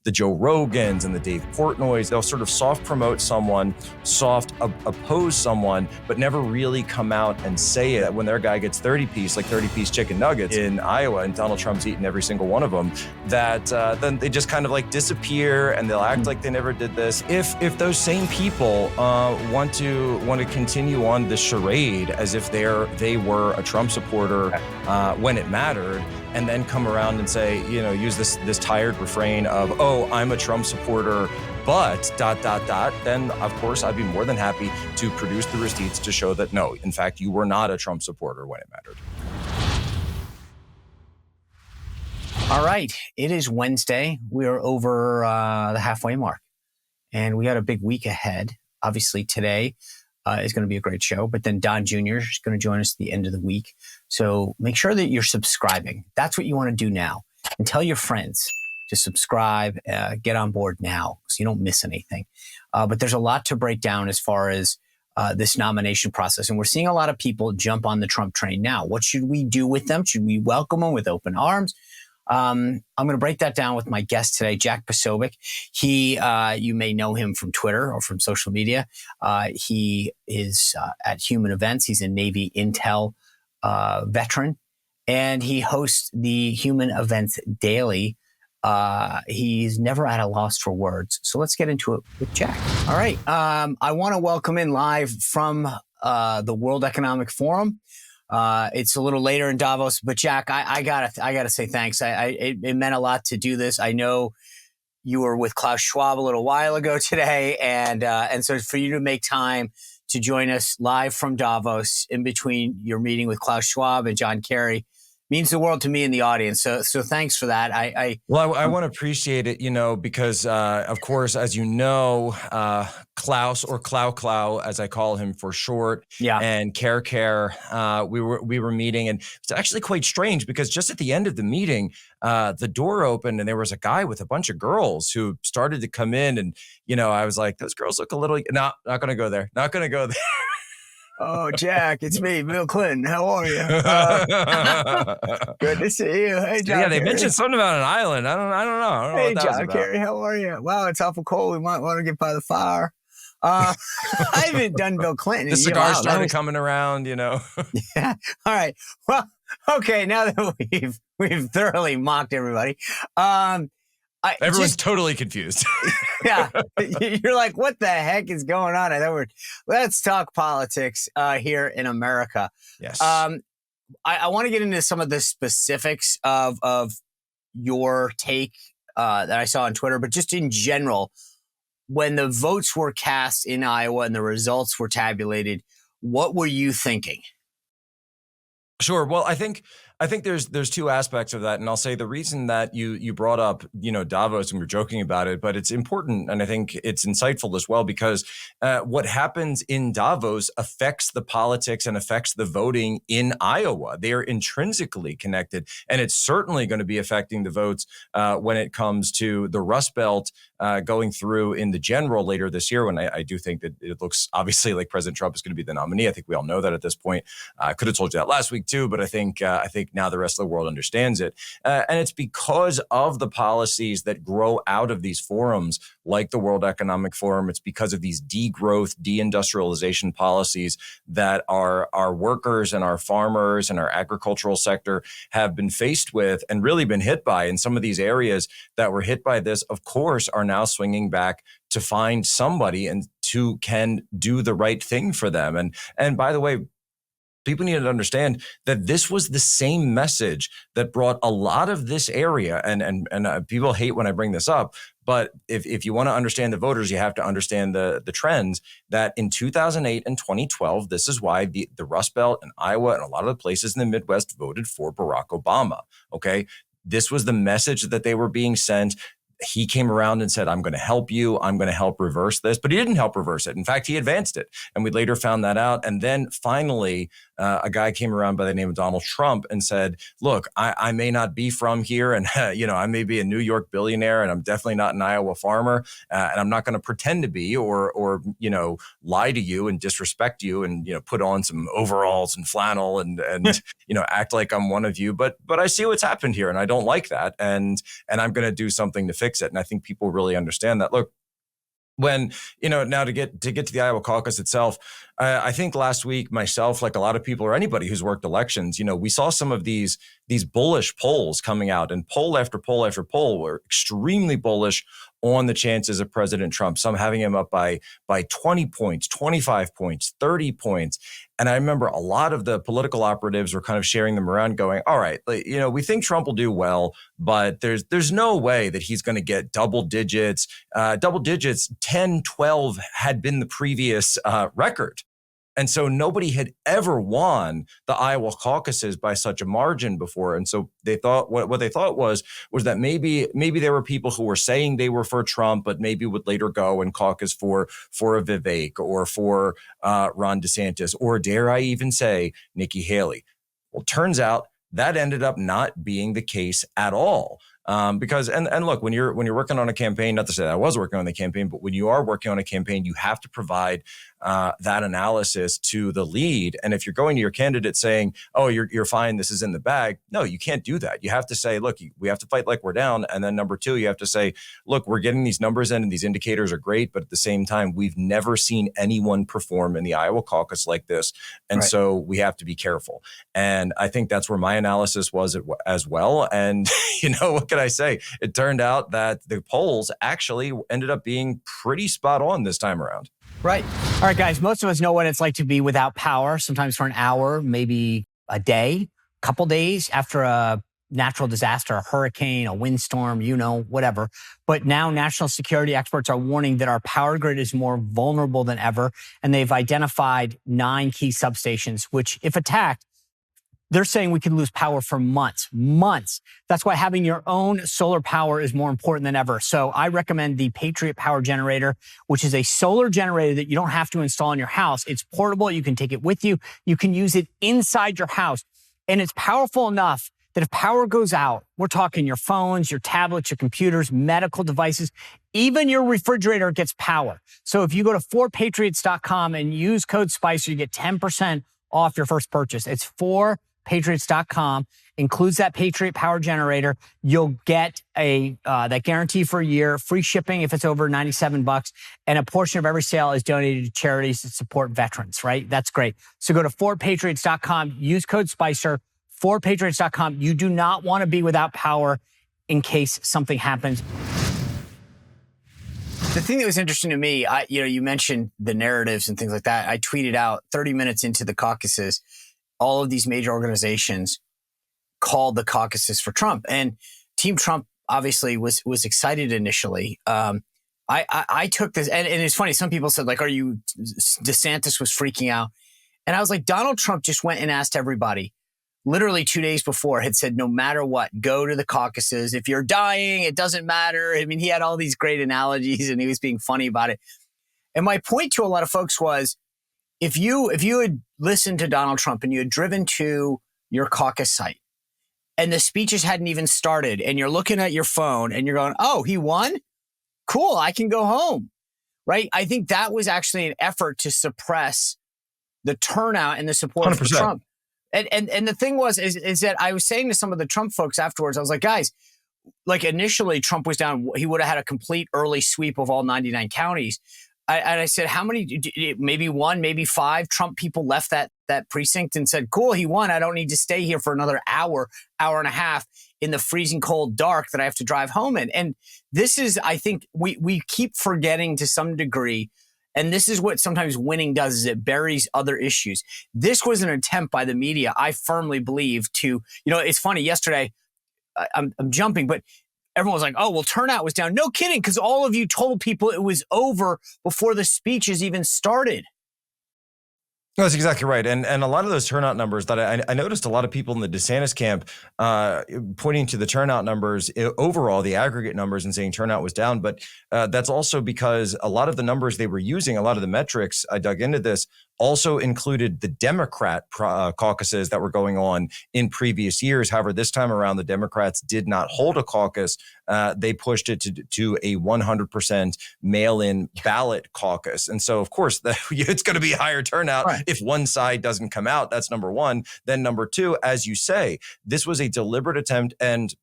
the Joe Rogans and the Dave Portnoys. They'll sort of soft promote someone, soft oppose someone, but never really come out and say it. When their guy gets 30-piece chicken nuggets in Iowa and Donald Trump's eaten every single one of them, that then they just kind of like disappear and they'll act like they never did this. If those same people want to continue on the charade as if they were a Trump supporter when it mattered, and then come around and say, use this tired refrain of, oh, I'm a Trump supporter, but ... then of course I'd be more than happy to produce the receipts to show that no, in fact, you were not a Trump supporter when it mattered. All right, it is Wednesday. We are over the halfway mark, and we got a big week ahead. Obviously, today is going to be a great show, but then Don Jr. is going to join us at the end of the week. So make sure that you're subscribing. That's what you want to do now. And tell your friends to subscribe, get on board now so you don't miss anything. But there's a lot to break down as far as this nomination process. And we're seeing a lot of people jump on the Trump train now. What should we do with them? Should we welcome them with open arms? I'm going to break that down with my guest today, Jack Posobiec. He, you may know him from Twitter or from social media. He is at Human Events. He's a Navy Intel veteran, and he hosts the Human Events Daily. He's never at a loss for words. So let's get into it with Jack. All right. I want to welcome in live from the World Economic Forum. It's a little later in Davos, but Jack, I gotta say thanks. It meant a lot to do this. I know you were with Klaus Schwab a little while ago today, and so for you to make time to join us live from Davos in between your meeting with Klaus Schwab and John Kerry means the world to me in the audience. So thanks for that. I want to appreciate it, because of course, as you know, Klaus, or Clau, as I call him for short, and Care, we were meeting, and it's actually quite strange because just at the end of the meeting, the door opened and there was a guy with a bunch of girls who started to come in, and I was like, those girls look a little, not going to go there, not going to go there. Oh, Jack, it's me, Bill Clinton. How are you? Good to see you. Hey, John. Yeah, they mentioned something about an island. I don't know. Hey, John Kerry, how are you? Wow, it's awful cold. We might want to get by the fire. I haven't done Bill Clinton. The cigar started coming around, Yeah. All right. Well, okay. Now that we've thoroughly mocked everybody. Everyone's totally confused. Yeah. You're like, what the heck is going on? In other words, let's talk politics here in America. Yes. I want to get into some of the specifics of your take that I saw on Twitter, but just in general, when the votes were cast in Iowa and the results were tabulated, what were you thinking? Sure. Well, I think there's two aspects of that, and I'll say the reason that you brought up Davos, and we're joking about it, but it's important, and I think it's insightful as well, because what happens in Davos affects the politics and affects the voting in Iowa. They are intrinsically connected, and it's certainly going to be affecting the votes when it comes to the Rust Belt going through in the general later this year. When I do think that it looks obviously like President Trump is going to be the nominee. I think we all know that at this point. I could have told you that last week too, but I think now the rest of the world understands it. And it's because of the policies that grow out of these forums, like the World Economic Forum. It's because of these degrowth, deindustrialization policies that our workers and our farmers and our agricultural sector have been faced with and really been hit by. And some of these areas that were hit by this, of course, are now swinging back to find somebody and who can do the right thing for them. And by the way, people need to understand that this was the same message that brought a lot of this area, and people hate when I bring this up, but if you want to understand the voters, you have to understand the trends, that in 2008 and 2012, this is why the Rust Belt and Iowa and a lot of the places in the Midwest voted for Barack Obama, okay? This was the message that they were being sent. He came around and said, I'm going to help you. I'm going to help reverse this. But he didn't help reverse it. In fact, he advanced it. And we later found that out. And then finally, a guy came around by the name of Donald Trump and said, look, I may not be from here. And, I may be a New York billionaire, and I'm definitely not an Iowa farmer. And I'm not going to pretend to be or lie to you and disrespect you and, put on some overalls and flannel and act like I'm one of you. But I see what's happened here, and I don't like that. And I'm going to do something to fix fix it. And I think people really understand that. Look, when, now to get to the Iowa caucus itself, I think last week myself, like a lot of people or anybody who's worked elections, we saw some of these bullish polls coming out, and poll after poll after poll were extremely bullish on the chances of President Trump, some having him up by 20 points, 25 points, 30 points. And I remember a lot of the political operatives were kind of sharing them around going, all right, we think Trump will do well, but there's no way that he's going to get double digits. 10, 12 had been the previous record. And so nobody had ever won the Iowa caucuses by such a margin before. And so they thought what they thought was that maybe there were people who were saying they were for Trump, but maybe would later go and caucus for a Vivek or for Ron DeSantis, or dare I even say Nikki Haley. Well, turns out that ended up not being the case at all. Because look, when you're working on a campaign, not to say that I was working on the campaign, but when you are working on a campaign, you have to provide that analysis to the lead. And if you're going to your candidate saying, "Oh, you're fine, this is in the bag," no, you can't do that. You have to say, "Look, we have to fight like we're down." And then number two, you have to say, "Look, we're getting these numbers in, and these indicators are great, but at the same time, we've never seen anyone perform in the Iowa caucus like this, and Right. So we have to be careful." And I think that's where my analysis was as well. And what can I say? It turned out that the polls actually ended up being pretty spot on this time around. Right. All right, guys, most of us know what it's like to be without power, sometimes for an hour, maybe a day, a couple days after a natural disaster, a hurricane, a windstorm, whatever. But now national security experts are warning that our power grid is more vulnerable than ever. And they've identified 9 key substations, which, if attacked, they're saying we could lose power for months. That's why having your own solar power is more important than ever. So I recommend the Patriot Power Generator, which is a solar generator that you don't have to install in your house. It's portable. You can take it with you. You can use it inside your house. And it's powerful enough that if power goes out, we're talking your phones, your tablets, your computers, medical devices, even your refrigerator gets power. So if you go to 4patriots.com and use code SPICER, you get 10% off your first purchase. It's patriots.com, includes that Patriot Power Generator. You'll get that guarantee for a year, free shipping if it's over $97, and a portion of every sale is donated to charities that support veterans, right? That's great. So go to 4patriots.com, use code SPICER, 4patriots.com. You do not want to be without power in case something happens. The thing that was interesting to me, you mentioned the narratives and things like that. I tweeted out 30 minutes into the caucuses, all of these major organizations called the caucuses for Trump, and Team Trump obviously was excited initially. I took this, and it's funny. Some people said, like, "Are you?" DeSantis was freaking out, and I was like, Donald Trump just went and asked everybody. Literally 2 days before, had said, no matter what, go to the caucuses. If you're dying, it doesn't matter. I mean, he had all these great analogies, and he was being funny about it. And my point to a lot of folks was, if you had listened to Donald Trump and you had driven to your caucus site and the speeches hadn't even started and you're looking at your phone and you're going, "Oh, he won? Cool, I can go home." Right? I think that was actually an effort to suppress the turnout and the support 100%. for Trump. And the thing was that I was saying to some of the Trump folks afterwards, I was like, guys, like initially Trump was down, he would have had a complete early sweep of all 99 counties. And I said, how many, maybe 1, maybe 5 Trump people left that precinct and said, cool, he won. I don't need to stay here for another hour and a half in the freezing cold dark that I have to drive home in. And this is, I think we keep forgetting to some degree. And this is what sometimes winning does, is it buries other issues. This was an attempt by the media, I firmly believe, to, it's funny, yesterday, I'm jumping, but everyone was like, "Oh, well, turnout was down." No kidding, because all of you told people it was over before the speeches even started. No, that's exactly right. And a lot of those turnout numbers that I noticed a lot of people in the DeSantis camp pointing to the turnout numbers overall, the aggregate numbers, and saying turnout was down. But that's also because a lot of the numbers they were using, a lot of the metrics, I dug into this, also included the Democrat caucuses that were going on in previous years. However, this time around, the Democrats did not hold a caucus. They pushed it to a 100% mail-in ballot caucus. And so, of course, it's going to be a higher turnout. Right. If one side doesn't come out. That's number one. Then number two, as you say, this was a deliberate attempt. And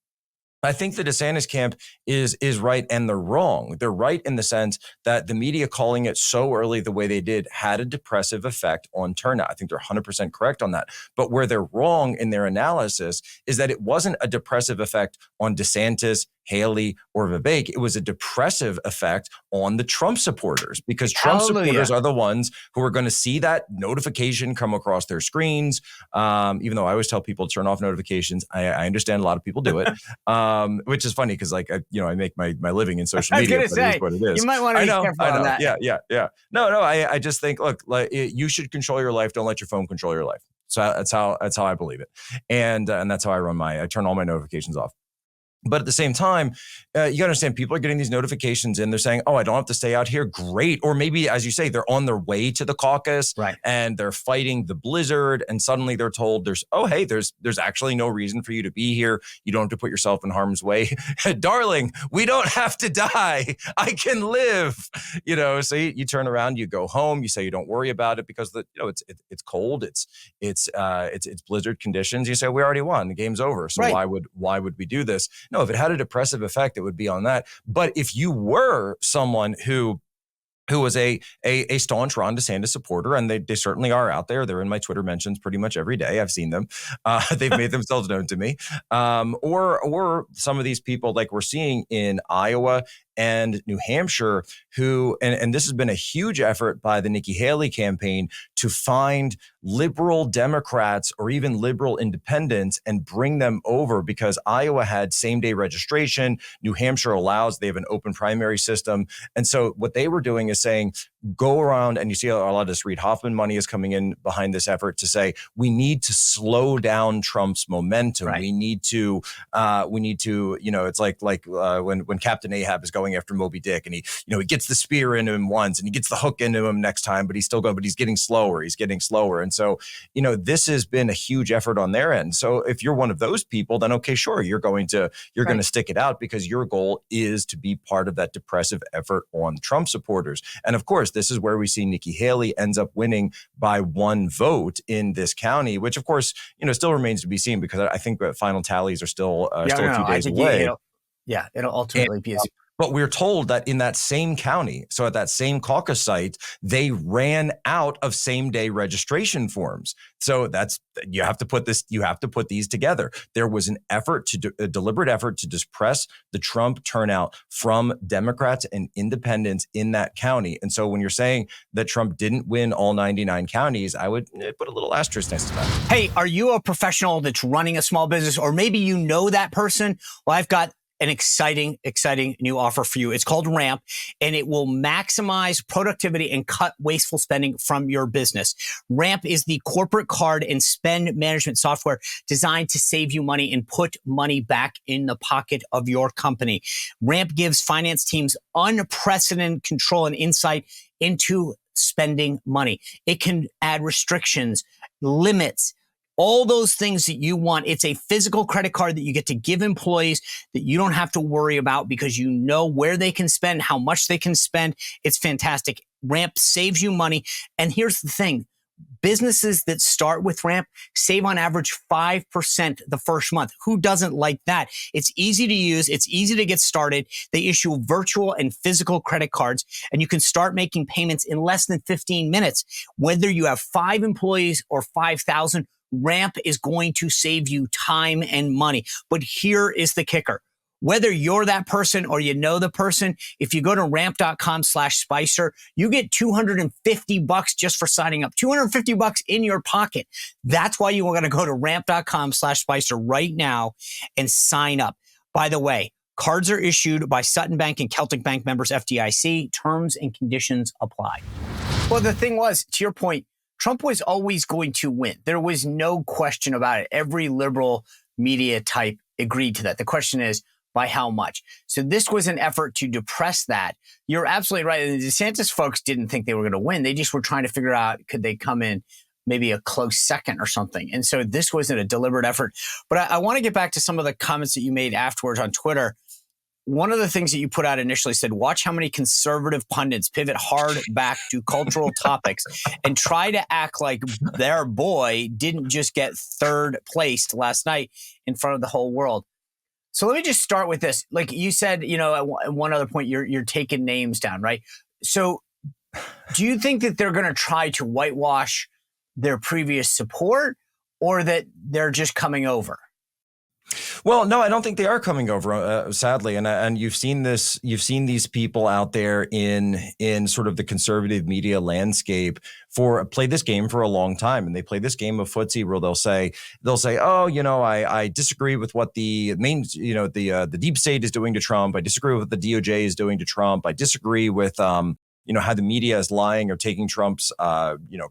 I think the DeSantis camp is right, and they're wrong. They're right in the sense that the media calling it so early the way they did had a depressive effect on turnout. I think they're 100% correct on that. But where they're wrong in their analysis is that it wasn't a depressive effect on DeSantis, Haley, or Vivek. It was a depressive effect on the Trump supporters, because Trump supporters are the ones who are going to see that notification come across their screens. Even though I always tell people to turn off notifications, I understand a lot of people do it. Which is funny because, like, I make my living in social media. I was going to say, what it is. You might want to be careful on that. Yeah. No. I just think, look, like, you should control your life. Don't let your phone control your life. So that's how I believe it, and that's how I turn all my notifications off. But at the same time, you got to understand, people are getting these notifications and they're saying, oh, I don't have to stay out here. Great. Or maybe, as you say, they're on their way to the caucus, right, and they're fighting the blizzard. And suddenly they're told there's actually no reason for you to be here. You don't have to put yourself in harm's way. Darling, we don't have to die. I can live. So you turn around, you go home, you say you don't worry about it because it's cold. It's blizzard conditions. You say, we already won. The game's over. So right. why would we do this? No, if it had a depressive effect, it would be on that. But if you were someone who was a staunch Ron DeSantis supporter, and they certainly are out there. They're in my Twitter mentions pretty much every day. I've seen them. They've made themselves known to me. Or some of these people, like we're seeing in Iowa and New Hampshire, who, and this has been a huge effort by the Nikki Haley campaign to find liberal Democrats or even liberal independents and bring them over, because Iowa had same-day registration. New Hampshire allows, they have an open primary system. And so what they were doing is saying, go around, and you see a lot of this Reid Hoffman money is coming in behind this effort to say, we need to slow down Trump's momentum. Right. We need to, it's like when Captain Ahab is going after Moby Dick, and he gets the spear into him once and he gets the hook into him next time, but he's still going, but he's getting slower. And so, this has been a huge effort on their end. So if you're one of those people, then okay, sure, you're going to stick it out because your goal is to be part of that depressive effort on Trump supporters. And of course, this is where we see Nikki Haley ends up winning by one vote in this county, which of course, still remains to be seen, because I think that final tallies are still a few days away. It'll ultimately be. But we're told that in that same county, so at that same caucus site, they ran out of same-day registration forms. So you have to put these together. There was an effort a deliberate effort to suppress the Trump turnout from Democrats and independents in that county. And so when you're saying that Trump didn't win all 99 counties, I would put a little asterisk next to that. Hey, are you a professional that's running a small business, or maybe you know that person? Well, I've got an exciting new offer for you. It's called Ramp, and it will maximize productivity and cut wasteful spending from your business. Ramp is the corporate card and spend management software designed to save you money and put money back in the pocket of your company. Ramp gives finance teams unprecedented control and insight into spending money. It can add restrictions, limits, all those things that you want. It's a physical credit card that you get to give employees that you don't have to worry about, because you know where they can spend, how much they can spend. It's fantastic. Ramp saves you money. And here's the thing. Businesses that start with Ramp save on average 5% the first month. Who doesn't like that? It's easy to use. It's easy to get started. They issue virtual and physical credit cards, and you can start making payments in less than 15 minutes. Whether you have 5 employees or 5,000, Ramp is going to save you time and money. But here is the kicker. Whether you're that person or you know the person, if you go to ramp.com/Spicer, you get $250 just for signing up. $250 in your pocket. That's why you are going to go to ramp.com/Spicer right now and sign up. By the way, cards are issued by Sutton Bank and Celtic Bank members FDIC. Terms and conditions apply. Well, the thing was, to your point, Trump was always going to win. There was no question about it. Every liberal media type agreed to that. The question is, by how much? So this was an effort to depress that. You're absolutely right. The DeSantis folks didn't think they were going to win. They just were trying to figure out, could they come in maybe a close second or something? And so this wasn't a deliberate effort. But I want to get back to some of the comments that you made afterwards on Twitter. One of the things that you put out initially said, watch how many conservative pundits pivot hard back to cultural topics and try to act like their boy didn't just get third placed last night in front of the whole world. So let me just start with this. Like you said, at one other point, you're taking names down, right? So do you think that they're going to try to whitewash their previous support, or that they're just coming over? Well, no, I don't think they are coming over, sadly. And you've seen this. You've seen these people out there in sort of the conservative media landscape play this game for a long time, and they play this game of footsie where they'll say, oh, I disagree with what the main, the deep state is doing to Trump. I disagree with what the DOJ is doing to Trump. I disagree with how the media is lying or taking Trump's,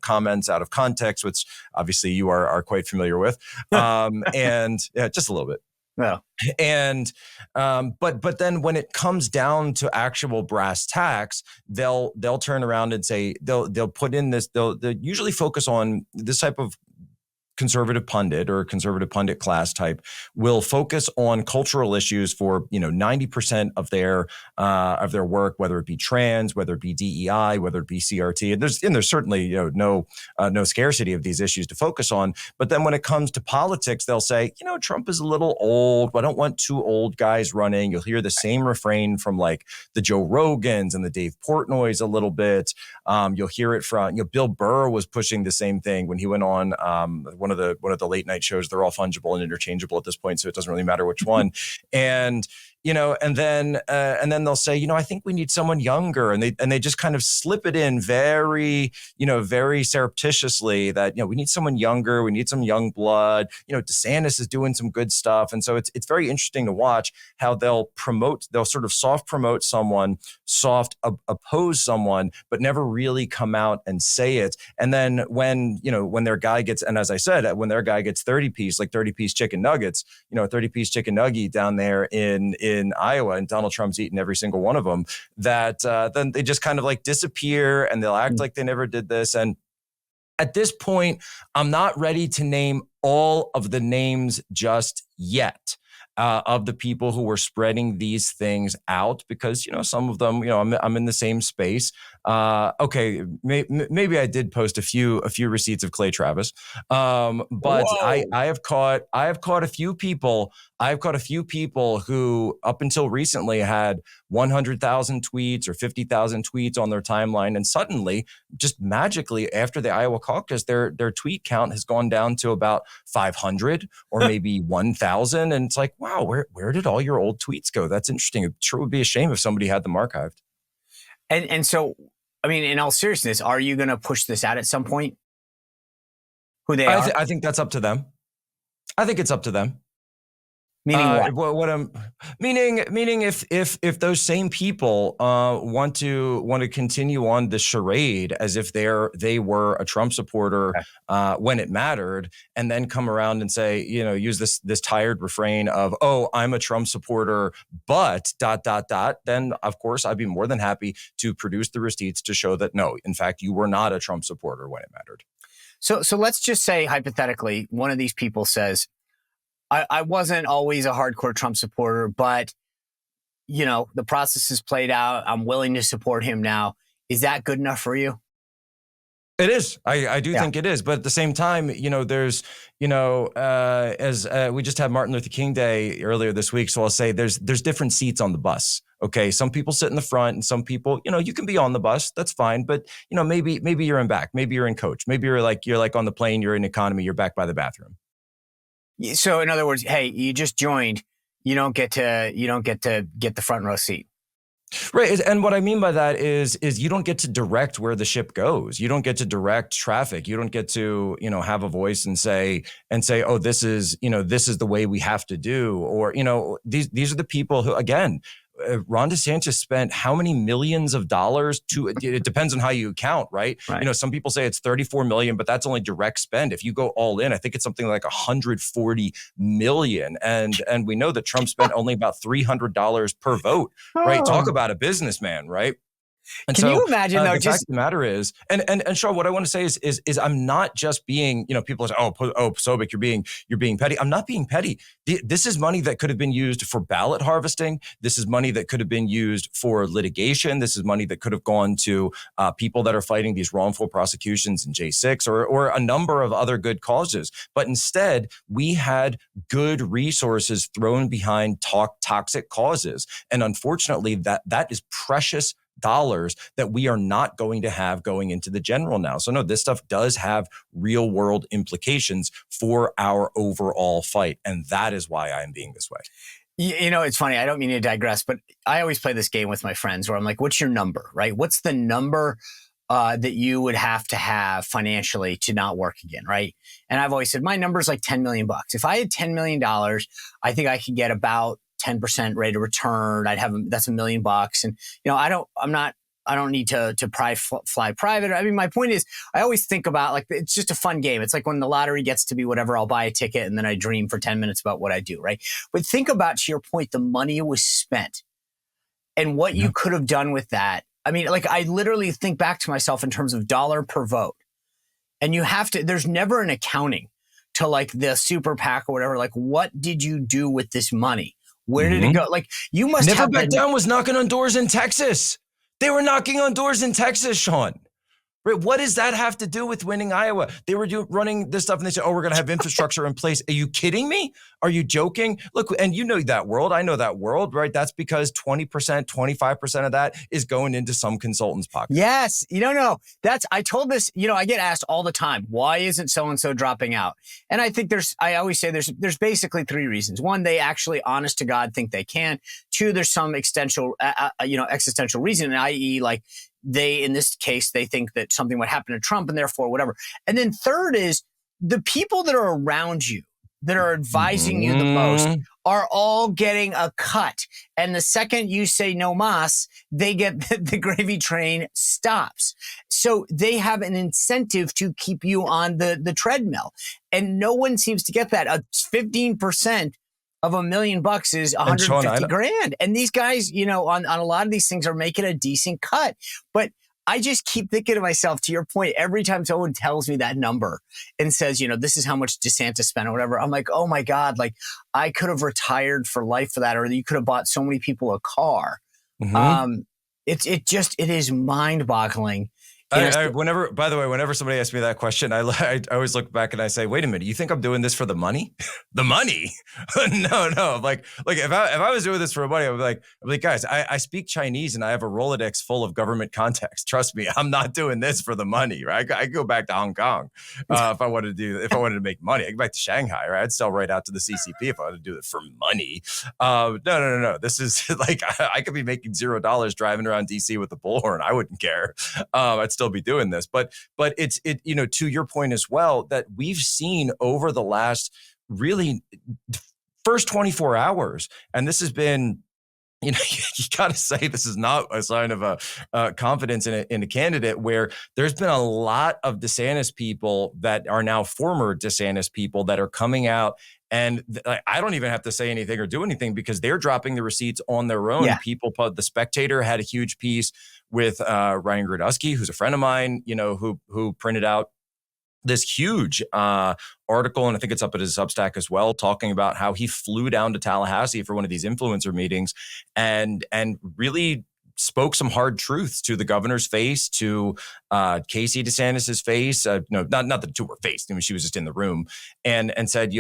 comments out of context, which obviously you are quite familiar with, and just a little bit. Yeah. And but then when it comes down to actual brass tacks, they'll turn around and say they'll put in this. They'll usually focus on this type of conservative pundit or conservative pundit class type will focus on cultural issues for 90% of their work, whether it be trans, whether it be DEI, whether it be CRT, and there's certainly no scarcity of these issues to focus on. But then when it comes to politics, they'll say Trump is a little old. I don't want two old guys running. You'll hear the same refrain from like the Joe Rogans and the Dave Portnoys a little bit. You'll hear it from Bill Burr was pushing the same thing when he went on one of the late night shows. They're all fungible and interchangeable at this point, so it doesn't really matter which one. And and then they'll say, I think we need someone younger, and they just kind of slip it in very surreptitiously that we need someone younger, we need some young blood. DeSantis is doing some good stuff, and so it's very interesting to watch how they'll sort of soft promote someone, soft oppose someone, but never really come out and say it. And then when their guy gets, and as I said, when their guy gets 30-piece chicken nuggets, a 30-piece chicken nugget down there in Iowa, and Donald Trump's eaten every single one of them, that then they just kind of like disappear and they'll act like they never did this. And at this point, I'm not ready to name all of the names just yet. Of the people who were spreading these things out, because some of them, I'm in the same space. Okay, maybe I did post a few receipts of Clay Travis, but I have caught a few people. I've caught a few people who up until recently had 100,000 tweets or 50,000 tweets on their timeline, and suddenly, just magically after the Iowa caucus, their tweet count has gone down to about 500 or maybe 1,000, and it's like, wow, where did all your old tweets go? That's interesting. It sure would be a shame if somebody had them archived. And so, I mean, in all seriousness, are you going to push this out at some point? Who they are? I think that's up to them. I think it's up to them. Meaning what? What I'm meaning if those same people want to continue on the charade as if they were a Trump supporter when it mattered, and then come around and say, use this tired refrain of, oh, I'm a Trump supporter, but ... then of course I'd be more than happy to produce the receipts to show that no, in fact, you were not a Trump supporter when it mattered. So let's just say hypothetically, one of these people says, I wasn't always a hardcore Trump supporter, but, the process has played out. I'm willing to support him now. Is that good enough for you? It is. I do think it is. But at the same time, there's, as we just had Martin Luther King Day earlier this week. So I'll say there's different seats on the bus. Okay. Some people sit in the front, and some people, you can be on the bus. That's fine. But, maybe you're in back. Maybe you're in coach. Maybe you're like on the plane. You're in economy. You're back by the bathroom. So in other words, hey, you just joined. You don't get to get the front row seat. Right. And what I mean by that is you don't get to direct where the ship goes. You don't get to direct traffic. You don't get to, have a voice and say, oh, this is the way we have to do, or, these are the people who, again, Ron DeSantis spent how many millions of dollars it depends on how you count, right? Some people say it's 34 million, but that's only direct spend. If you go all in, I think it's something like 140 million. And we know that Trump spent only about $300 per vote, right? Talk about a businessman, right? And Can so you imagine though? the fact of the matter is, and Sean, what I want to say is I'm not just being, people say, Posobiec, you're being petty. I'm not being petty. This is money that could have been used for ballot harvesting. This is money that could have been used for litigation. This is money that could have gone to people that are fighting these wrongful prosecutions in J6 or a number of other good causes. But instead, we had good resources thrown behind toxic causes. And unfortunately, that is precious dollars that we are not going to have going into the general now. So no, this stuff does have real world implications for our overall fight. And that is why I am being this way. It's funny. I don't mean to digress, but I always play this game with my friends where I'm like, what's your number, right? What's the number that you would have to have financially to not work again, right? And I've always said my number is like $10 million. If I had $10 million, I think I could get about 10% rate of return. That's $1 million. And, I don't need to fly private. I mean, my point is, I always think about like, it's just a fun game. It's like when the lottery gets to be whatever, I'll buy a ticket and then I dream for 10 minutes about what I do, right? But think about, to your point, the money was spent and what you could have done with that. I mean, like I literally think back to myself in terms of dollar per vote. And there's never an accounting to like the super PAC or whatever. Like, what did you do with this money? Where did it go? Like, you must Never have Back Down was knocking on doors in Texas. They were knocking on doors in Texas, Sean. Right? What does that have to do with winning Iowa? They were running this stuff and they said, we're going to have infrastructure in place. Are you kidding me? Are you joking? Look, and you know that world. I know that world, right? That's because 20%, 25% of that is going into some consultant's pocket. Yes. No. I told this, I get asked all the time, why isn't so-and-so dropping out? And I think I always say there's basically three reasons. One, they actually, honest to God, think they can. Two, there's some existential reason, i.e. like, in this case, they think that something would happen to Trump and therefore whatever. And then third is the people that are around you, that are advising you the most, are all getting a cut. And the second you say no mas, they get the gravy train stops. So they have an incentive to keep you on the treadmill. And no one seems to get that. 15% of $1 million is 150 grand. And these guys, on a lot of these things are making a decent cut. But I just keep thinking to myself, to your point, every time someone tells me that number and says, this is how much DeSantis spent or whatever, I'm like, oh my God, like I could have retired for life for that, or you could have bought so many people a car. It is mind boggling. Whenever somebody asks me that question, I always look back and I say, wait a minute, you think I'm doing this for the money? The money? No. Like if I was doing this for money, I'd be like, guys, I speak Chinese and I have a Rolodex full of government contacts. Trust me, I'm not doing this for the money, right? I go back to Hong Kong if I wanted to make money. I go back to Shanghai, right? I'd sell right out to the CCP if I wanted to do it for money. No. This is like I could be making $0 driving around DC with a bullhorn. I wouldn't care. I'd still be doing this, but it's to your point as well, that we've seen over the last really first 24 hours, and this has been, you got to say this is not a sign of a confidence in a candidate, where there's been a lot of DeSantis people that are now former DeSantis people that are coming out. And I don't even have to say anything or do anything because they're dropping the receipts on their own. Yeah. The Spectator had a huge piece with Ryan Grodowski, who's a friend of mine, who printed out this huge article, and I think it's up at his Substack as well, talking about how he flew down to Tallahassee for one of these influencer meetings and really spoke some hard truths to the governor's face, to Casey DeSantis's face. Not that the two were faced. I mean, she was just in the room, and said,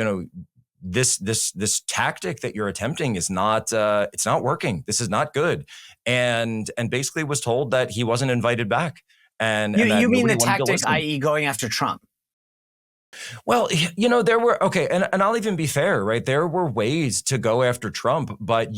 this tactic that you're attempting is not it's not working. This is not good, and basically was told that he wasn't invited back. And you mean the tactic, i.e., going after Trump? Well, there were, and I'll even be fair, right? There were ways to go after Trump, but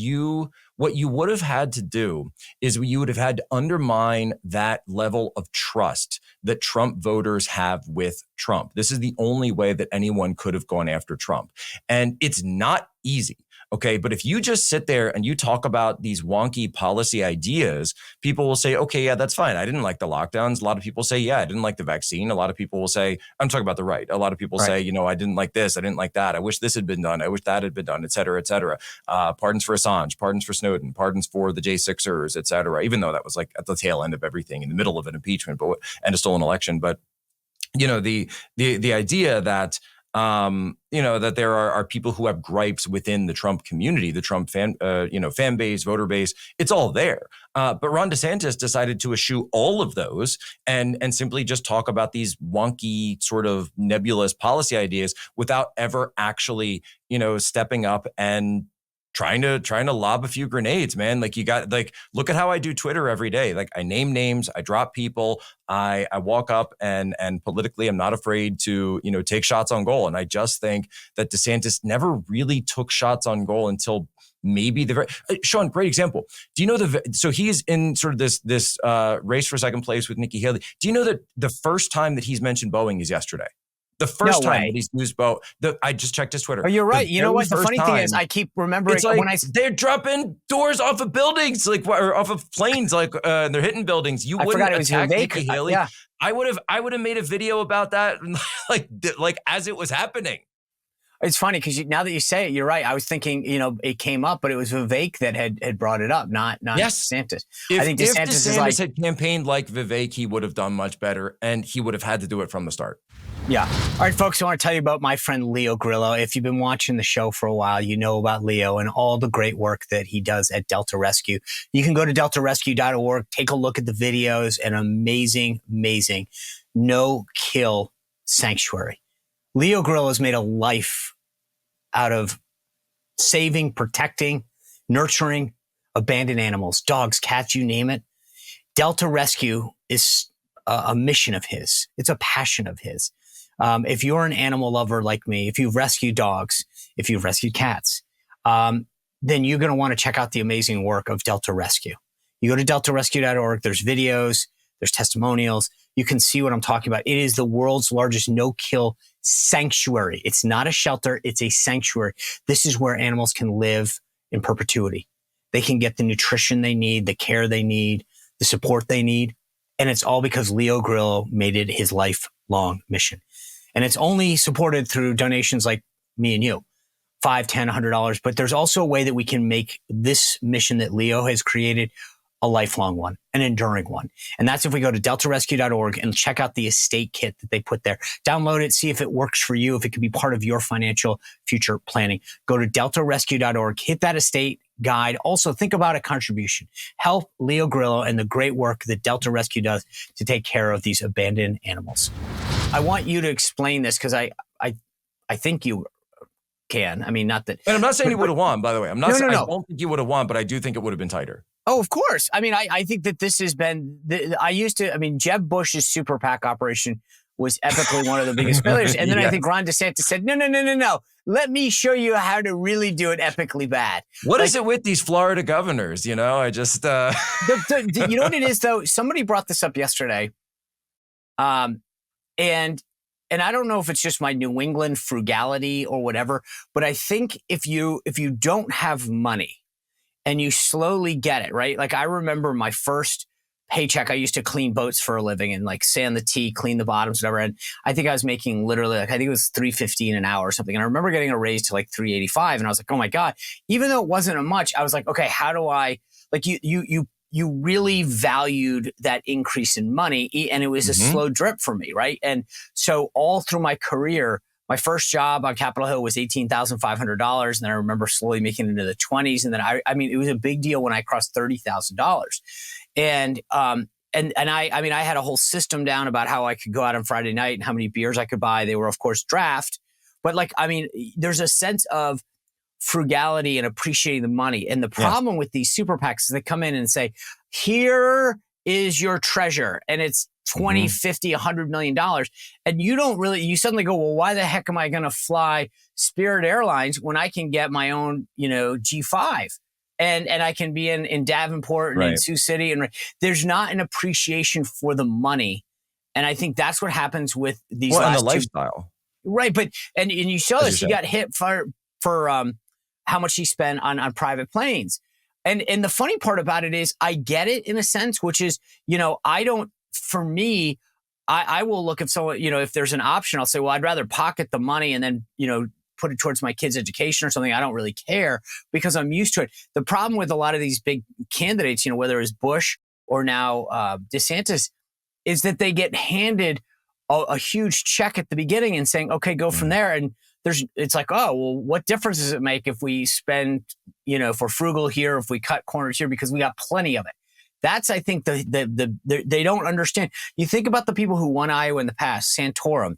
what you would have had to do is you would have had to undermine that level of trust that Trump voters have with Trump. This is the only way that anyone could have gone after Trump. And it's not easy. Okay. But if you just sit there and you talk about these wonky policy ideas, people will say, okay, yeah, that's fine. I didn't like the lockdowns. A lot of people say, yeah, I didn't like the vaccine. A lot of people will say, I'm talking about the right. A lot of people say, I didn't like this. I didn't like that. I wish this had been done. I wish that had been done, et cetera, et cetera. Pardons for Assange, pardons for Snowden, pardons for the J6ers, et cetera, even though that was like at the tail end of everything in the middle of an impeachment and a stolen election. But, the idea that, that there are people who have gripes within the Trump community, the Trump fan base, voter base, it's all there. But Ron DeSantis decided to eschew all of those and simply just talk about these wonky sort of nebulous policy ideas without ever actually, stepping up and trying to lob a few grenades, man. Like look at how I do Twitter every day. Like I name names, I drop people, I walk up and politically I'm not afraid to, take shots on goal. And I just think that DeSantis never really took shots on goal until maybe Sean, great example. Do you know so he's in sort of this race for second place with Nikki Haley. Do you know that the first time that he's mentioned Boeing is yesterday? The first time that he's used Boeing, I just checked his Twitter. Oh, you're right. You know what? The funny thing is, I keep remembering they're dropping doors off of buildings, or off of planes, they're hitting buildings. You wouldn't attack Nikki Haley. Yeah. I would have made a video about that, like as it was happening. It's funny because now that you say it, you're right. I was thinking, it came up, but it was Vivek that had brought it up, not DeSantis. I think DeSantis had campaigned like Vivek, he would have done much better, and he would have had to do it from the start. Yeah. All right, folks, I want to tell you about my friend Leo Grillo. If you've been watching the show for a while, you know about Leo and all the great work that he does at Delta Rescue. You can go to deltarescue.org, take a look at the videos, an amazing no-kill sanctuary. Leo Grillo has made a life out of saving, protecting, nurturing abandoned animals, dogs, cats, you name it. Delta Rescue is a mission of his. It's a passion of his. If you're an animal lover like me, if you've rescued dogs, if you've rescued cats, then you're going to want to check out the amazing work of Delta Rescue. You go to deltarescue.org. There's videos, there's testimonials. You can see what I'm talking about. It is the world's largest no-kill sanctuary. It's not a shelter. It's a sanctuary. This is where animals can live in perpetuity. They can get the nutrition they need, the care they need, the support they need. And it's all because Leo Grillo made it his lifelong mission. And it's only supported through donations like me and you, $5, $10, $100. But there's also a way that we can make this mission that Leo has created a lifelong one, an enduring one. And that's if we go to deltarescue.org and check out the estate kit that they put there. Download it, see if it works for you, if it can be part of your financial future planning. Go to deltarescue.org, hit that estate guide. Also, think about a contribution. Help Leo Grillo and the great work that Delta Rescue does to take care of these abandoned animals. I want you to explain this because I think you can. I mean, not that. And I'm not saying you would have won, by the way. I don't think you would have won, but I do think it would have been tighter. Oh, of course. I mean, I think that this has been, Jeb Bush's super PAC operation was epically one of the biggest failures. And then I think Ron DeSantis said, no. Let me show you how to really do it epically bad. What is it with these Florida governors? I just... you know what it is, though? Somebody brought this up yesterday. And I don't know if it's just my New England frugality or whatever, but I think if you don't have money, and you slowly get it, right? Like I remember my first paycheck, I used to clean boats for a living and like sand the T, clean the bottoms, whatever. And I think I was making literally I think it was $3.15 an hour or something. And I remember getting a raise to like $3.85. And I was like, oh my God, even though it wasn't much, I was like, okay, how do I, like you really valued that increase in money. And it was a slow drip for me, right? And so all through my career, my first job on Capitol Hill was $18,500. And then I remember slowly making it into the 20s. And then it was a big deal when I crossed $30,000. And I had a whole system down about how I could go out on Friday night and how many beers I could buy. They were, of course, draft. But there's a sense of frugality and appreciating the money. And the problem with these super PACs is they come in and say, here is your treasure. And it's 20, 50, $100 million. And you suddenly go, well, why the heck am I going to fly Spirit Airlines when I can get my own, G5 and I can be in Davenport and in Sioux City. And there's not an appreciation for the money. And I think that's what happens with these and the lifestyle. Right. But, and you saw this, you got hit for how much he spent on private planes. And the funny part about it is I get it in a sense, which is, for me, I will look at someone, if there's an option, I'll say, well, I'd rather pocket the money and then, put it towards my kids' education or something. I don't really care because I'm used to it. The problem with a lot of these big candidates, whether it's Bush or now DeSantis, is that they get handed a huge check at the beginning and saying, okay, go from there. And it's like, oh, well, what difference does it make if we spend, if we're frugal here, if we cut corners here, because we got plenty of it. That's, I think, they don't understand. You think about the people who won Iowa in the past, Santorum,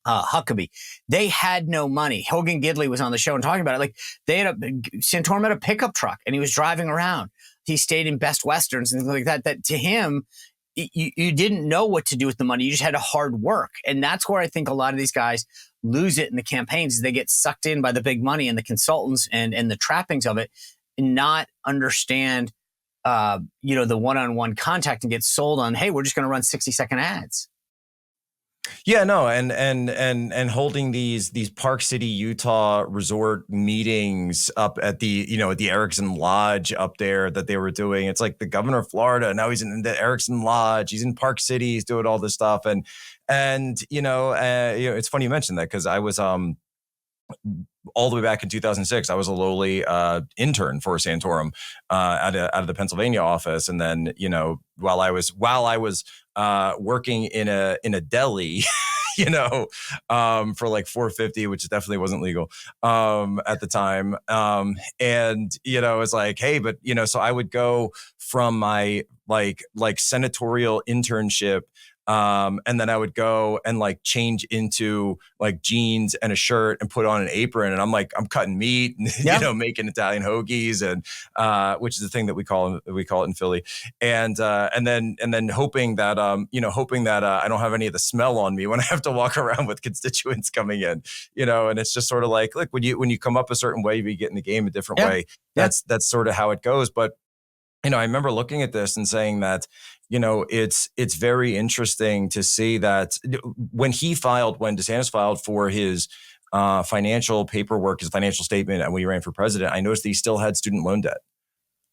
Huckabee, they had no money. Hogan Gidley was on the show and talking about it. Like Santorum had a pickup truck and he was driving around. He stayed in Best Westerns and things like that. That to him, you didn't know what to do with the money. You just had to hard work. And that's where I think a lot of these guys lose it in the campaigns. They get sucked in by the big money and the consultants and the trappings of it and not understand, the one-on-one contact and get sold on, hey, we're just going to run 60-second ads. Yeah, no, and holding these Park City, Utah resort meetings up at the Erickson Lodge up there that they were doing. It's like the governor of Florida. Now he's in the Erickson Lodge. He's in Park City. He's doing all this stuff. And it's funny you mentioned that because I was all the way back in 2006, I was a lowly intern for Santorum out of the Pennsylvania office, and then while I was working in a deli, for like $4.50, which definitely wasn't legal at the time, and it's like, hey, but so I would go from my like senatorial internship. And then I would go and like change into like jeans and a shirt and put on an apron. And I'm cutting meat and, making Italian hoagies and, which is the thing that we call it in Philly. And then hoping that, I don't have any of the smell on me when I have to walk around with constituents coming in, and it's just sort of like, look, when you come up a certain way, you get in the game a different way. That's sort of how it goes. But, I remember looking at this and saying that, it's very interesting to see that when DeSantis filed for his financial paperwork, his financial statement, and when he ran for president, I noticed that he still had student loan debt.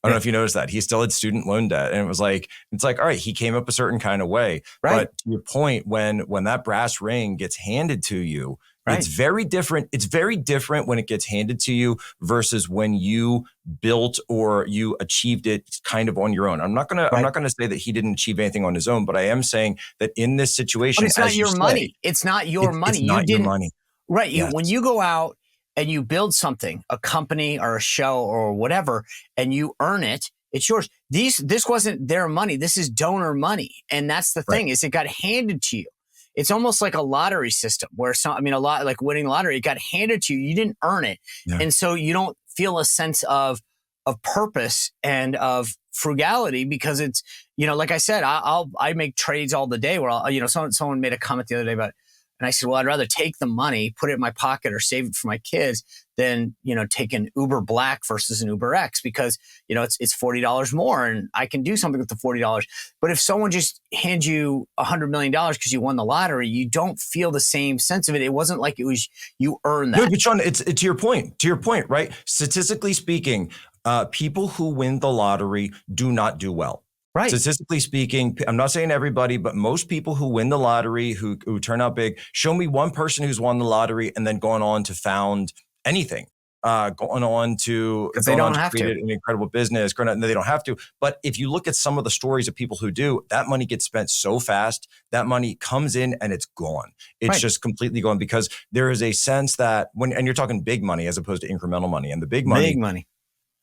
I don't know if you noticed that. He still had student loan debt. And it's like, all right, he came up a certain kind of way. Right. But to your point, when that brass ring gets handed to you, right, it's very different. It's very different when it gets handed to you versus when you built or you achieved it kind of on your own. I'm not gonna say that he didn't achieve anything on his own, but I am saying that in this situation, but it's not your money. It's not your money. It's not your money. Right. Yes. When you go out and you build something, a company or a show or whatever, and you earn it, it's yours. This wasn't their money. This is donor money. And that's the thing, is it got handed to you. It's almost like a lottery system where a lot like winning lottery, it got handed to you. You didn't earn it. Yeah. And so you don't feel a sense of purpose and of frugality because it's, like I said, I make trades all the day where someone made a comment the other day about it. And I said, well, I'd rather take the money, put it in my pocket or save it for my kids than, take an Uber Black versus an Uber X because, it's $40 more and I can do something with the $40. But if someone just hands you $100 million because you won the lottery, you don't feel the same sense of it. It wasn't like it was you earned that. No, but Sean, it's to your point, right? Statistically speaking, people who win the lottery do not do well. Right. Statistically speaking, I'm not saying everybody, but most people who win the lottery, who turn out big, show me one person who's won the lottery and then gone on to found anything, going on to create an incredible business. They don't have to. But if you look at some of the stories of people who do, that money gets spent so fast, that money comes in and it's gone. It's just completely gone because there is a sense that and you're talking big money as opposed to incremental money, and the big money.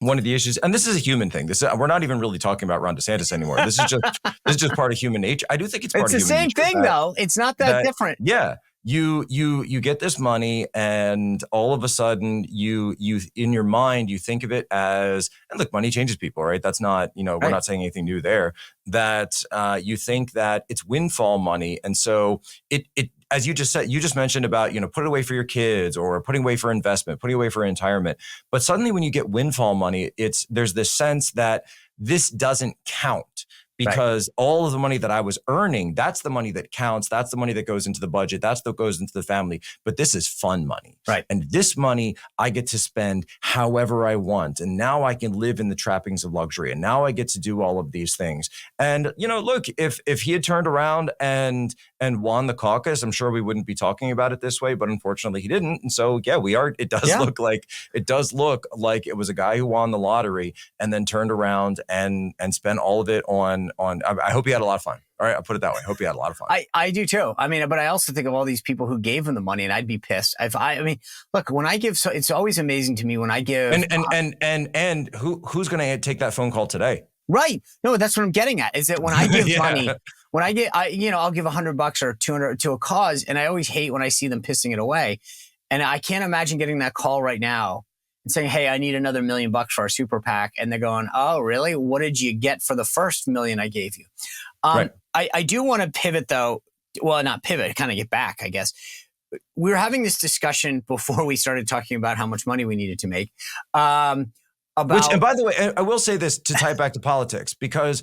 One of the issues, and this is a human thing. We're not even really talking about Ron DeSantis anymore. This is just part of human nature. I do think it's part of human nature. It's the same thing, though. It's not that different. Yeah, you get this money, and all of a sudden, you in your mind you think of it as, and look, money changes people, right? That's not we're not saying anything new there. That you think that it's windfall money, and so it. As you just said, you just mentioned about, put it away for your kids or putting away for investment, putting away for retirement. But suddenly when you get windfall money, there's this sense that this doesn't count because all of the money that I was earning, that's the money that counts. That's the money that goes into the budget. That's what goes into the family. But this is fun money. Right. And this money I get to spend however I want. And now I can live in the trappings of luxury. And now I get to do all of these things. And, look, if he had turned around and won the caucus, I'm sure we wouldn't be talking about it this way. But unfortunately, he didn't. And so, yeah, we are. It does look like it was a guy who won the lottery and then turned around and spent all of it on. I hope he had a lot of fun. All right, I'll put it that way. I hope he had a lot of fun. I do too. I mean, but I also think of all these people who gave him the money, and I'd be pissed. Look, when I give, it's always amazing to me when I give. And who's going to take that phone call today? Right. No, that's what I'm getting at. Is that when I give money, when I'll give $100 or $200 to a cause, and I always hate when I see them pissing it away, and I can't imagine getting that call right now and saying, "Hey, I need another $1 million for our super PAC," and they're going, "Oh, really? What did you get for the first $1 million I gave you?" Right. I do want to pivot though. Well, not pivot, kind of get back, I guess. We were having this discussion before we started talking about how much money we needed to make. And by the way, I will say this to tie it back to politics, because,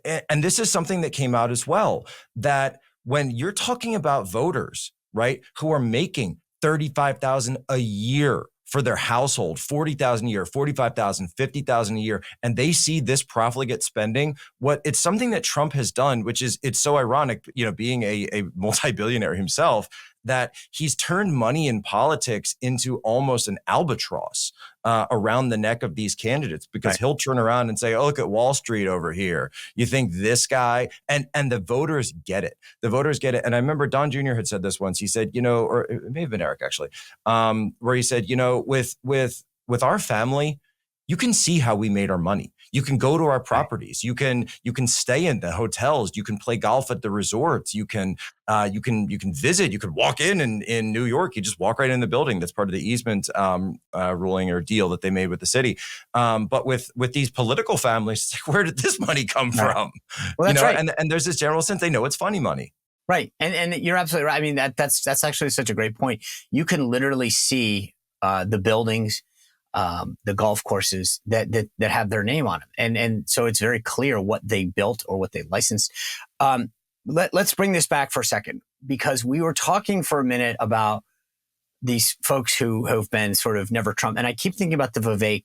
and this is something that came out as well, that when you're talking about voters, right, who are making $35,000 a year for their household, $40,000 a year, $45,000, $50,000 a year, and they see this profligate spending, it's something that Trump has done, which is, it's so ironic, being a multi-billionaire himself, that he's turned money in politics into almost an albatross around the neck of these candidates, because he'll turn around and say, "Oh, look at Wall Street over here. You think this guy?" And the voters get it. The voters get it. And I remember Don Jr. had said this once. He said, or it may have been Eric actually, where he said, with our family, you can see how we made our money. You can go to our properties. You can stay in the hotels. You can play golf at the resorts. You can visit. You could walk in New York. You just walk right in the building. That's part of the easement ruling or deal that they made with the city. But with these political families, it's like, where did this money come from? Well, that's right. And there's this general sense they know it's funny money. Right. And you're absolutely right. I mean, that's actually such a great point. You can literally see the buildings, the golf courses that have their name on them. And so it's very clear what they built or what they licensed. Let's bring this back for a second, because we were talking for a minute about these folks who have been sort of never Trump. And I keep thinking about the Vivek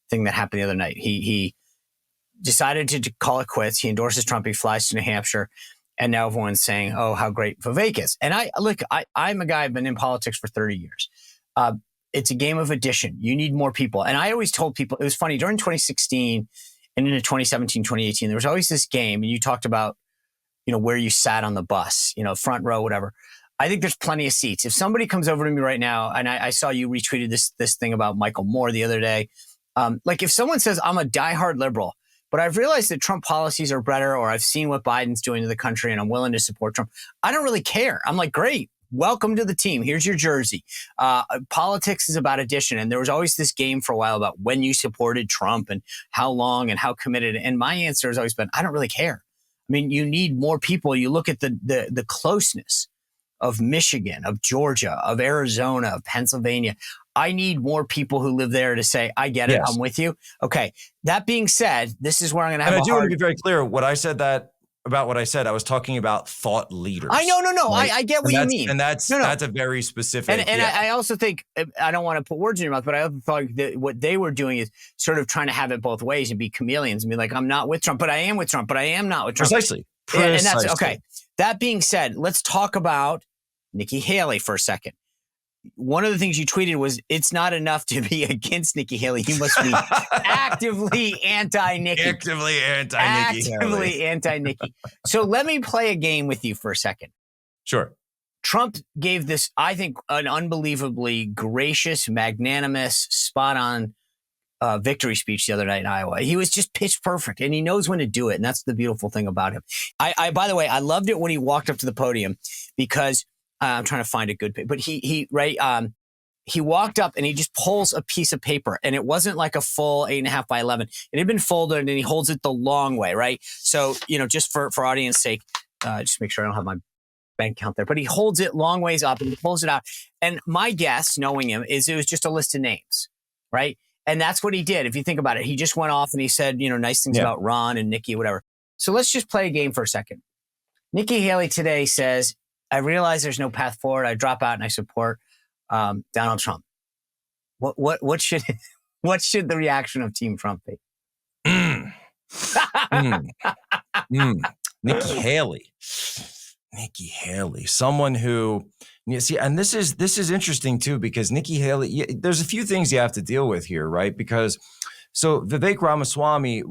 thing that happened the other night. He decided to call it quits. He endorses Trump. He flies to New Hampshire. And now everyone's saying, "Oh, how great Vivek is." And I'm a guy, I've been in politics for 30 years. It's a game of addition. You need more people. And I always told people, it was funny, during 2016 and into 2017, 2018, there was always this game, and you talked about, where you sat on the bus, front row, whatever. I think there's plenty of seats. If somebody comes over to me right now, and I saw you retweeted this thing about Michael Moore the other day. If someone says, "I'm a diehard liberal, but I've realized that Trump policies are better, or I've seen what Biden's doing to the country and I'm willing to support Trump," I don't really care. I'm like, great. Welcome to the team. Here's your jersey. Politics is about addition. And there was always this game for a while about when you supported Trump and how long and how committed. And my answer has always been, I don't really care. I mean, you need more people. You look at the closeness of Michigan, of Georgia, of Arizona, of Pennsylvania. I need more people who live there to say, "I get it. I'm with you." Okay. That being said, this is where I'm going to have I do want to be very clear. What I said about what I said, I was talking about thought leaders. I know. Right? I get what you mean. And that's a very specific. And I also think, I don't want to put words in your mouth, but I also thought that what they were doing is sort of trying to have it both ways and be chameleons and be like, "I'm not with Trump, but I am with Trump, but I am not with Trump." Precisely. And that's okay. That being said, let's talk about Nikki Haley for a second. One of the things you tweeted was, "It's not enough to be against Nikki Haley. You must be actively anti-Nikki." Actively anti-Nikki. Actively anti-Nikki. So let me play a game with you for a second. Sure. Trump gave this, I think, an unbelievably gracious, magnanimous, spot-on victory speech the other night in Iowa. He was just pitch perfect, and he knows when to do it, and that's the beautiful thing about him. I by the way, I loved it when he walked up to the podium, because I'm trying to find a good paper, but he walked up and he just pulls a piece of paper, and it wasn't like a full 8.5 by 11. It had been folded, and he holds it the long way, right? So, just for audience sake, just make sure I don't have my bank account there, but he holds it long ways up and he pulls it out. And my guess, knowing him, is it was just a list of names, right? And that's what he did. If you think about it, he just went off and he said, nice things about Ron and Nikki, whatever. So let's just play a game for a second. Nikki Haley today says, I realize there's no path forward. I drop out and I support Donald Trump. What should the reaction of Team Trump be? Nikki Haley, someone who, you see, and this is interesting too, because Nikki Haley, there's a few things you have to deal with here, right? Because so Vivek Ramaswamy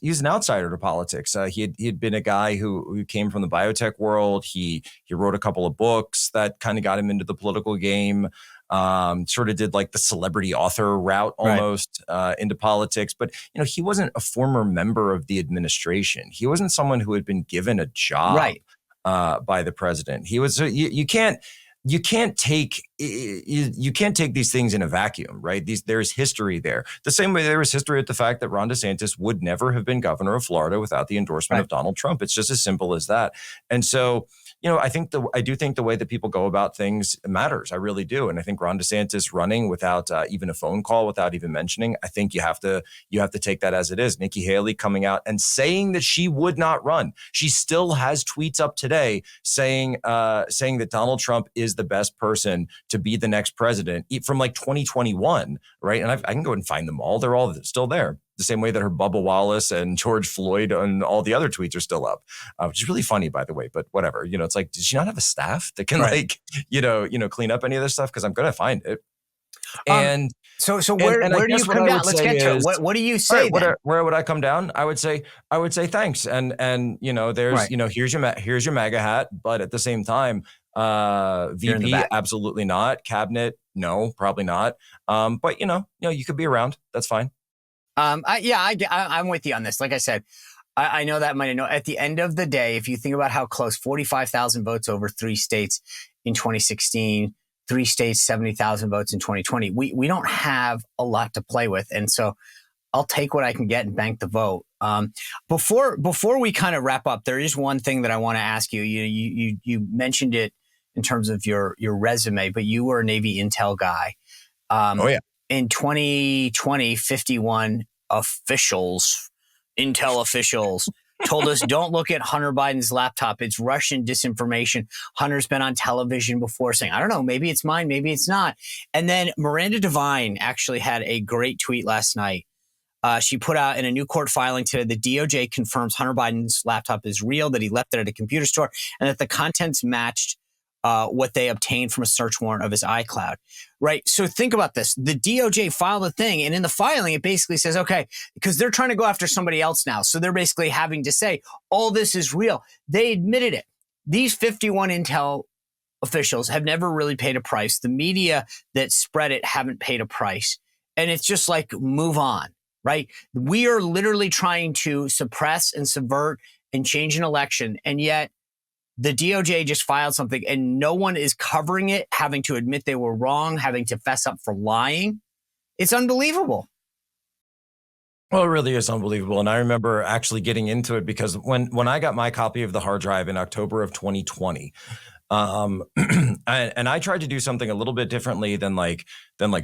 he's an outsider to politics. He had been a guy who came from the biotech world. He wrote a couple of books that kind of got him into the political game. Sort of did like the celebrity author route almost into politics. But, he wasn't a former member of the administration. He wasn't someone who had been given a job by the president. He was, you can't take these things in a vacuum, right? There's history there. The same way there was history at the fact that Ron DeSantis would never have been governor of Florida without the endorsement of Donald Trump. It's just as simple as that. And so, I do think the way that people go about things matters. I really do. And I think Ron DeSantis running without even a phone call, without even mentioning, I think you have to take that as it is. Nikki Haley coming out and saying that she would not run. She still has tweets up today saying that Donald Trump is the best person to be the next president from like 2021, right? And I can go and find them all. They're all still there. The same way that her Bubba Wallace and George Floyd and all the other tweets are still up, which is really funny, by the way. But whatever, it's like, did she not have a staff that can clean up any of this stuff? Because I'm going to find it. And so where do you come down? Let's get to it. What do you say? Where would I come down? I would say thanks. And there's here's your MAGA hat, but at the same time, VP absolutely not. Cabinet, no, probably not. But you could be around. That's fine. I'm with you on this. Like I said, I know that might know. At the end of the day, if you think about how close, 45,000 votes over 3 states in 2016, 3 states, 70,000 votes in 2020. We don't have a lot to play with, and so I'll take what I can get and bank the vote. Before we kind of wrap up, there is one thing that I want to ask you. You mentioned it in terms of your resume, but you were a Navy intel guy. In 2020, 51 intel officials told us, don't look at Hunter Biden's laptop. It's Russian disinformation. Hunter's been on television before saying, I don't know, maybe it's mine, maybe it's not. And then Miranda Devine actually had a great tweet last night. She put out in a new court filing today, the DOJ confirms Hunter Biden's laptop is real, that he left it at a computer store, and that the contents matched what they obtained from a search warrant of his iCloud, right? So think about this. The DOJ filed a thing, and in the filing, it basically says, okay, because they're trying to go after somebody else now. So they're basically having to say, all this is real. They admitted it. These 51 intel officials have never really paid a price. The media that spread it haven't paid a price. And it's just like, move on, right? We are literally trying to suppress and subvert and change an election. And yet, the DOJ just filed something and no one is covering it, having to admit they were wrong, having to fess up for lying. It's unbelievable. Well, it really is unbelievable. And I remember actually getting into it because when I got my copy of the hard drive in October of 2020, and I tried to do something a little bit differently than like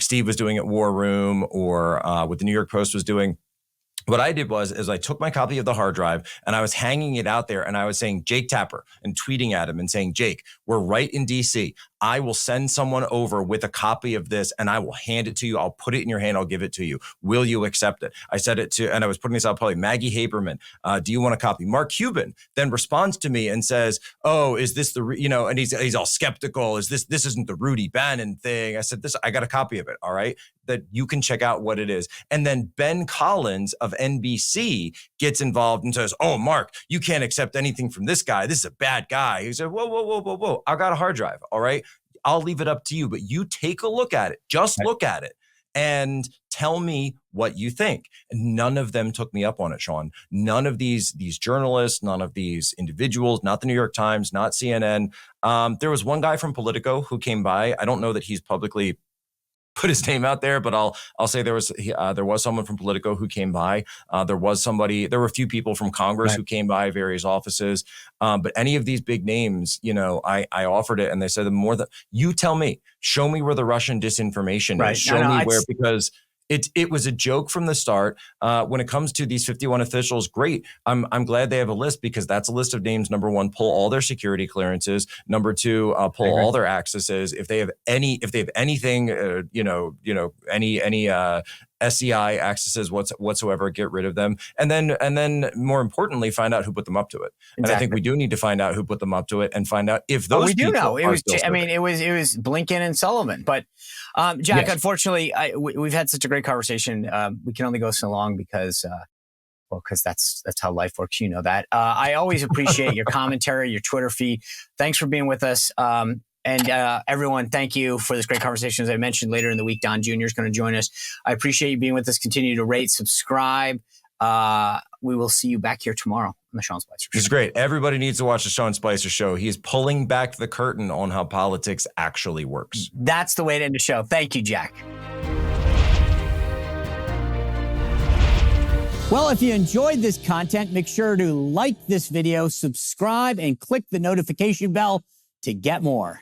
Steve was doing at War Room or what the New York Post was doing. What I did is I took my copy of the hard drive and I was hanging it out there and I was saying, Jake Tapper, and tweeting at him and saying, Jake, we're right in DC. I will send someone over with a copy of this and I will hand it to you. I'll put it in your hand. I'll give it to you. Will you accept it? I said it to, and I was putting this out probably Maggie Haberman. Do you want a copy? Mark Cuban then responds to me and says, oh, is this and he's all skeptical. This isn't the Rudy Bannon thing. I said, I got a copy of it. All right. That you can check out what it is. And then Ben Collins of NBC gets involved and says, oh, Mark, you can't accept anything from this guy. This is a bad guy. He said, whoa. I got a hard drive. All right. I'll leave it up to you, but you take a look at it. Just look at it and tell me what you think. And none of them took me up on it, Sean. None of these journalists, none of these individuals, not the New York Times, not CNN. There was one guy from Politico who came by. I don't know that he's publicly put his name out there, but I'll say there was someone from Politico who came by. There were a few people from Congress who came by various offices. But any of these big names, I offered it and they said, you tell me, show me where the Russian disinformation is. Show me where, because it was a joke from the start. When it comes to these 51 officials, great. I'm glad they have a list, because that's a list of names. Number one, pull all their security clearances. Number two, pull all their accesses. If they have anything, any SEI accesses whatsoever, get rid of them. And then more importantly, find out who put them up to it. Exactly. And I think we do need to find out who put them up to it and find out if those we do people know. It was, still serving. it was Blinken and Sullivan. But Jack, yes. Unfortunately, we've had such a great conversation. We can only go so long because that's how life works. You know that. I always appreciate your commentary, your Twitter feed. Thanks for being with us. And everyone, thank you for this great conversation. As I mentioned, later in the week, Don Jr. is going to join us. I appreciate you being with us. Continue to rate, subscribe. We will see you back here tomorrow on the Sean Spicer Show. It's great. Everybody needs to watch the Sean Spicer Show. He is pulling back the curtain on how politics actually works. That's the way to end the show. Thank you, Jack. Well, if you enjoyed this content, make sure to like this video, subscribe, and click the notification bell to get more.